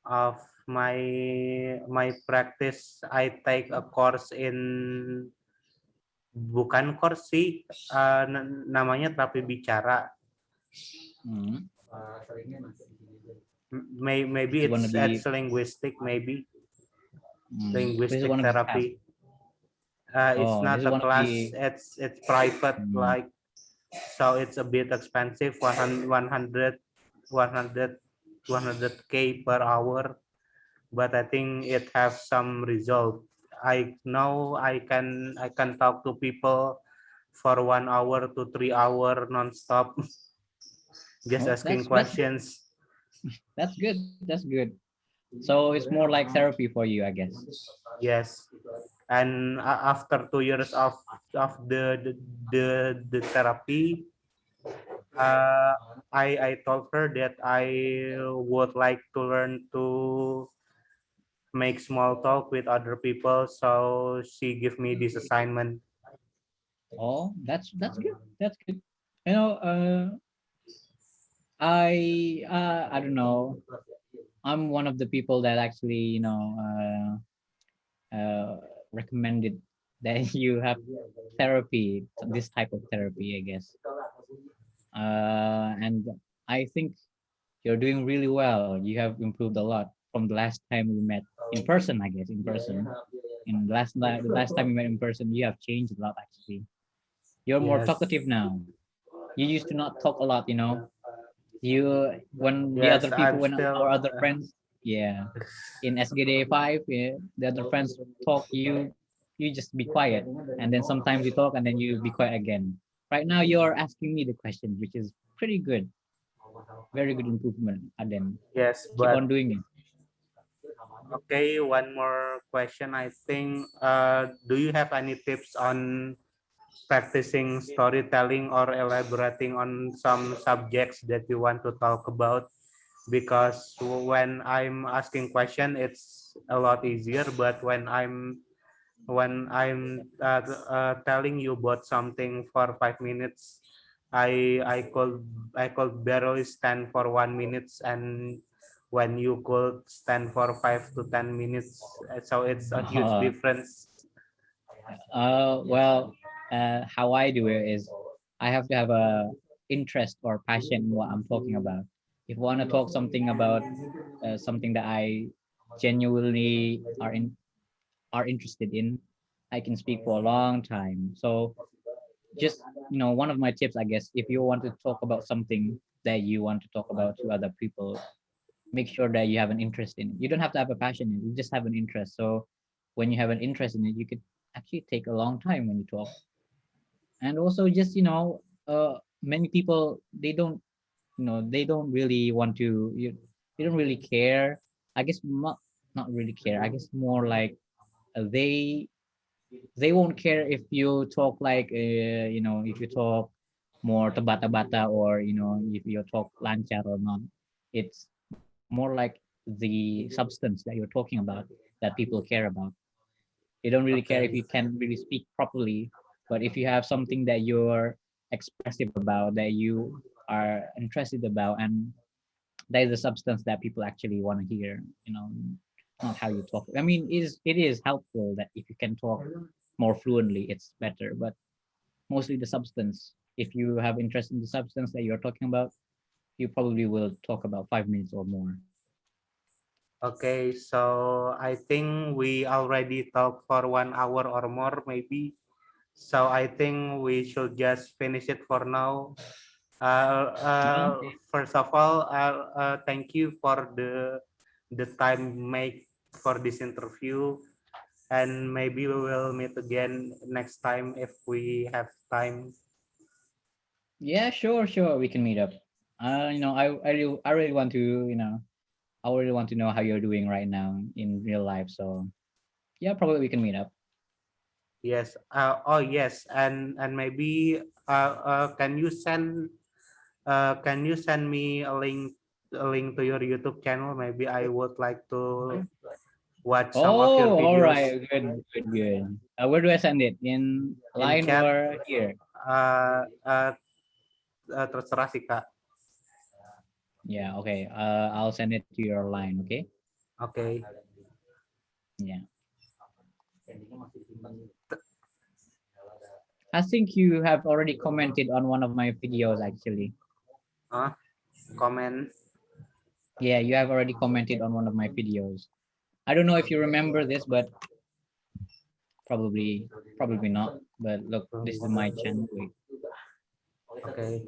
of my practice, I take a course bukan course sih, namanya terapi bicara. Hmm. Maybe This is one of it's the linguistic, maybe this is linguistic one of the tasks. therapy. It's Oh, this not is a one of class. the It's private, mm, like, so it's a bit expensive. 100K per hour, but I think it has some result. I know I can talk to people for 1 hour to 3 hour non-stop, just oh, asking that's questions. good. That's good. So it's more like therapy for you, I guess. Yes, and after 2 years of the therapy, uh, I told her that I would like to learn to make small talk with other people, so she gave me this assignment. Oh, that's good. That's good. You know, I don't know. I'm one of the people that actually, recommended that you have therapy, this type of therapy, I guess. And I think you're doing really well. You have improved a lot from the last time we met in person, I guess, in person. The last time we met in person, you have changed a lot actually. You're more Yes. talkative now. You used to not talk a lot, You when the Yes, other people, I'm when our still. other friends, yeah, in SGD 5, yeah, the other friends talk, you just be quiet, and then sometimes you talk, and then you be quiet again. Right now, you're asking me the question, which is pretty good, very good improvement. And then Yes, keep but on doing it. okay, one more question. I think, do you have any tips on practicing storytelling or elaborating on some subjects that you want to talk about? Because when I'm asking question, it's a lot easier, but when I'm telling you about something for 5 minutes, I could barely stand for 1 minute, and when you could stand for 5 to 10 minutes, so it's a huge Uh, difference. well, how I do it is I have to have a interest or passion in what I'm talking about. If I want to talk something about something that I genuinely are interested in, I can speak for a long time. So just one of my tips, I guess, if you want to talk about something that you want to talk about to other people, make sure that you have an interest in it. You don't have to have a passion in it, you just have an interest. So when you have an interest in it, you could actually take a long time when you talk. And also just many people, they don't really want to they don't really care, I guess. Not really care, I guess, more like they won't care if you talk like if you talk more tabata-bata, or if you talk lancar or not. It's more like the substance that you're talking about that people care about. They don't really care if Okay. you can really speak properly, but if you have something that you're expressive about, that you are interested about, and that is the substance that people actually want to hear, not how you talk. I mean, it is helpful that if you can talk more fluently, it's better, but mostly the substance. If you have interest in the substance that you're talking about, you probably will talk about 5 minutes or more. Okay, so I think we already talked for 1 hour or more, maybe. So I think we should just finish it for now. Okay. First of all, thank you for the time make for this interview, and maybe we will meet again next time if we have time. Yeah, sure. We can meet up. I really want to, I really want to know how you're doing right now in real life. So yeah, probably we can meet up. Yes. Oh yes, and maybe can you send me a link to your YouTube channel? Maybe I would like to watch some of your Oh, all videos right. Good. Where do I send it? In in line chat. or here? Uh, uh, Terserah sih Kak. Yeah, okay. I'll send it to your line, okay? Oke. Yeah. I think you have already commented on one of my videos actually. Komen. Yeah, you have already commented on one of my videos. I don't know if you remember this, but probably not. But look, this is my channel. Wait. Oke.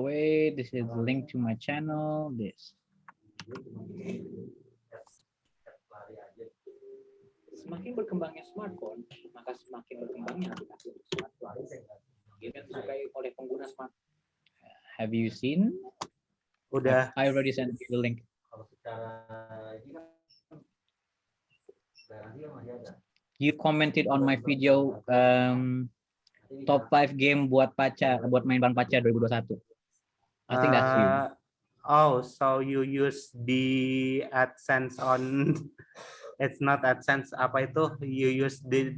Wait, this is the link to my channel. This. Semakin berkembangnya smartphone, maka semakin berkembangnya aplikasi untuk smartphone. Game yang disukai oleh pengguna smartphone. Have you seen? Udah. I already sent you the link. You commented on my video top 5 game buat main bareng pacar 2021. I think that's you. Oh, so you use the AdSense on it's not AdSense, apa itu? You use the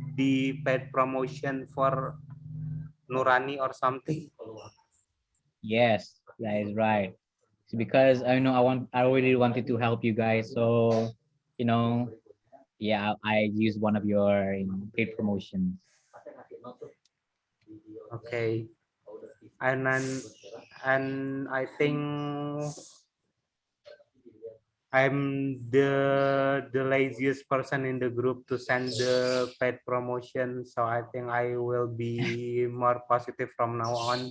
paid promotion for Nurani or something? Yes, that is right. It's because I know I really wanted to help you guys. So, you know, yeah, I used one of your paid promotions. Okay. And then, and I think I'm the laziest person in the group to send the paid promotion, so I think I will be more positive from now on.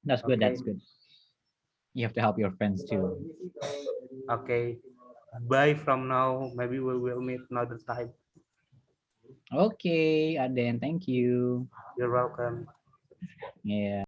That's good. Okay. That's good. You have to help your friends too. Okay. Bye from now. Maybe we will meet another time. Okay, Aden, thank you. You're welcome. Yeah.